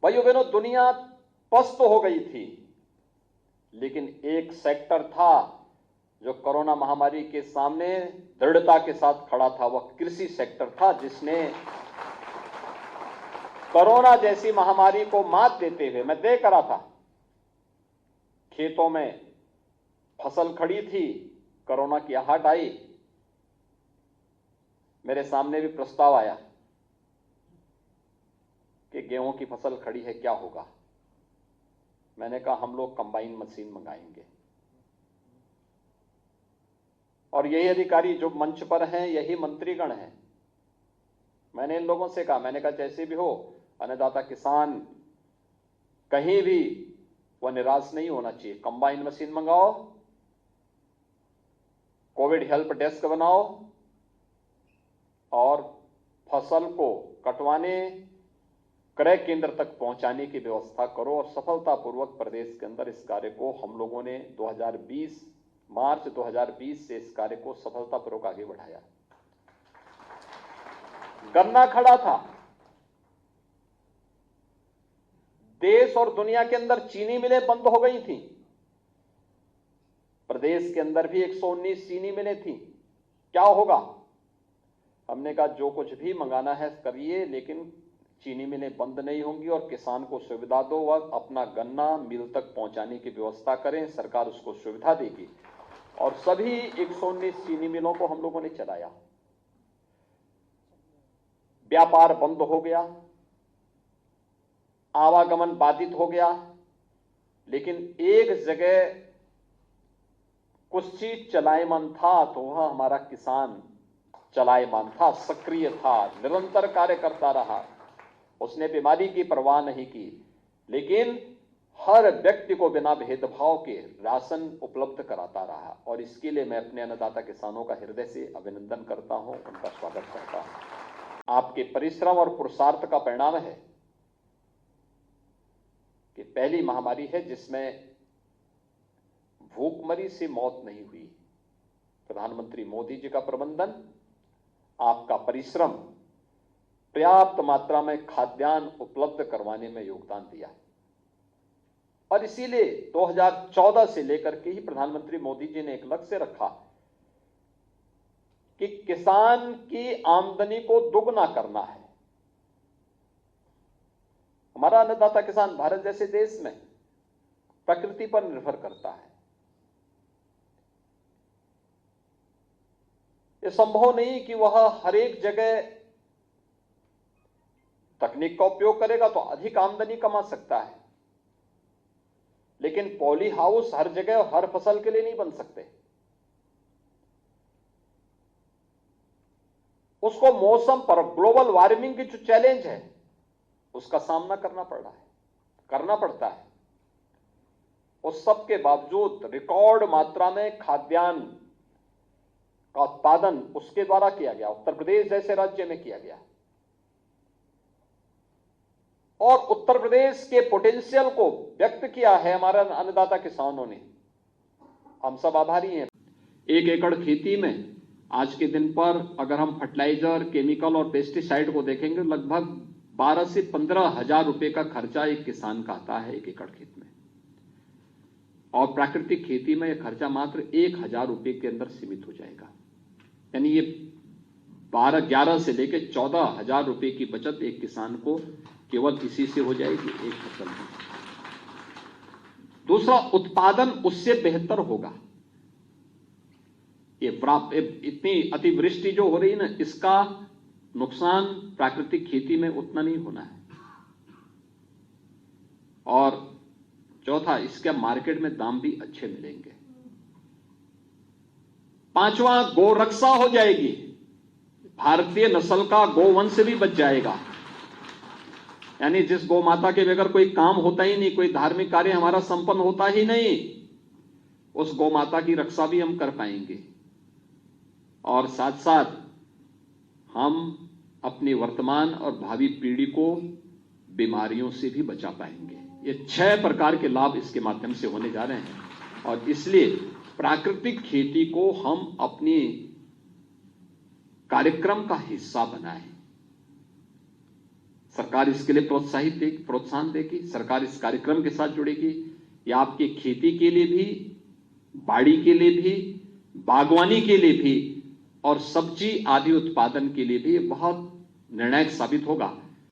भाइयों बहनों, दुनिया पस्त हो गई थी, लेकिन एक सेक्टर था जो कोरोना महामारी के सामने दृढ़ता के साथ खड़ा था। वह कृषि सेक्टर था, जिसने कोरोना जैसी महामारी को मात देते हुए, मैं देख रहा था, खेतों में फसल खड़ी थी, कोरोना की आहट आई, मेरे सामने भी प्रस्ताव आया कि गेहूं की फसल खड़ी है, क्या होगा। मैंने कहा हम लोग कंबाइन मशीन मंगाएंगे। और यही अधिकारी जो मंच पर हैं, यही मंत्रीगण हैं। मैंने इन लोगों से कहा, मैंने कहा जैसे भी हो, अन्नदाता किसान कहीं भी वह निराश नहीं होना चाहिए। कंबाइन मशीन मंगाओ, कोविड हेल्प डेस्क बनाओ और फसल को कटवाने, क्रय केंद्र तक पहुंचाने की व्यवस्था करो। और सफलतापूर्वक प्रदेश के अंदर इस कार्य को हम लोगों ने मार्च 2020 से इस कार्य को सफलतापूर्वक आगे बढ़ाया। गन्ना खड़ा था, देश और दुनिया के अंदर चीनी मिलें बंद हो गई थी, प्रदेश के अंदर भी 119 चीनी मिलें थी। क्या होगा? हमने कहा जो कुछ भी मंगाना है करिए, लेकिन चीनी मिलें बंद नहीं होंगी और किसान को सुविधा दो, वह अपना गन्ना मिल तक पहुंचाने की व्यवस्था करें, सरकार उसको सुविधा देगी। और सभी 119 चीनी मिलों को हम लोगों ने चलाया। व्यापार बंद हो गया, आवागमन बाधित हो गया, लेकिन एक जगह कुछ चीज चलायमान था, तो वह हमारा किसान चलायमान था, सक्रिय था, निरंतर कार्य करता रहा। उसने बीमारी की परवाह नहीं की, लेकिन हर व्यक्ति को बिना भेदभाव के राशन उपलब्ध कराता रहा। और इसके लिए मैं अपने अन्नदाता किसानों का हृदय से अभिनंदन करता हूं, उनका स्वागत करता हूं। आपके परिश्रम और पुरुषार्थ का परिणाम है कि पहली महामारी है जिसमें भूखमरी से मौत नहीं हुई। प्रधानमंत्री मोदी जी का प्रबंधन, आपका परिश्रम पर्याप्त मात्रा में खाद्यान्न उपलब्ध करवाने में योगदान दिया। और इसीलिए 2014 से लेकर के ही प्रधानमंत्री मोदी जी ने एक लक्ष्य रखा कि किसान की आमदनी को दुगना करना है। हमारा अन्नदाता किसान भारत जैसे देश में प्रकृति पर निर्भर करता है। यह संभव नहीं कि वह हर एक जगह तकनीक का उपयोग करेगा तो अधिक आमदनी कमा सकता है, लेकिन पॉली हाउस हर जगह हर फसल के लिए नहीं बन सकते। उसको मौसम पर, ग्लोबल वार्मिंग की जो चैलेंज है, उसका सामना करना पड़ता है। उस सब के बावजूद रिकॉर्ड मात्रा में खाद्यान्न का उत्पादन उसके द्वारा किया गया, उत्तर प्रदेश जैसे राज्य में किया गया। और उत्तर प्रदेश के पोटेंशियल को व्यक्त किया है हमारे अन्नदाता किसानों ने। हम सब आभारी हैं। 1 एकड़ खेती में आज के दिन पर अगर हम फर्टिलाइजर, केमिकल और पेस्टिसाइड को देखेंगे, लगभग 12 से 15 हजार रुपए का खर्चा एक किसान का आता है 1 एकड़ खेत में। और प्राकृतिक खेती में यह खर्चा मात्र 1,000 रुपए के अंदर सीमित हो जाएगा। यानी ये 11 से लेकर 14,000 रुपए की बचत एक किसान को केवल इसी से हो जाएगी, एक फसल में। दूसरा, उत्पादन उससे बेहतर होगा। ये इतनी अतिवृष्टि जो हो रही है ना, इसका नुकसान प्राकृतिक खेती में उतना नहीं होना है। और चौथा, इसके मार्केट में दाम भी अच्छे मिलेंगे। 5वां, गोरक्षा हो जाएगी। भारतीय नस्ल का गोवंश भी बच जाएगा। यानी जिस गौ माता के बगैर कोई काम होता ही नहीं, कोई धार्मिक कार्य हमारा संपन्न होता ही नहीं, उस गौ माता की रक्षा भी हम कर पाएंगे। और साथ साथ हम अपनी वर्तमान और भावी पीढ़ी को बीमारियों से भी बचा पाएंगे। ये 6 प्रकार के लाभ इसके माध्यम से होने जा रहे हैं। और इसलिए प्राकृतिक खेती को हम अपनी कार्यक्रम का हिस्सा बनाएं। सरकार इसके लिए प्रोत्साहन देगी, सरकार इस कार्यक्रम के साथ जुड़ेगी। ये आपकी खेती के लिए भी, बाड़ी के लिए भी, बागवानी के लिए भी और सब्जी आदि उत्पादन के लिए भी बहुत निर्णायक साबित होगा।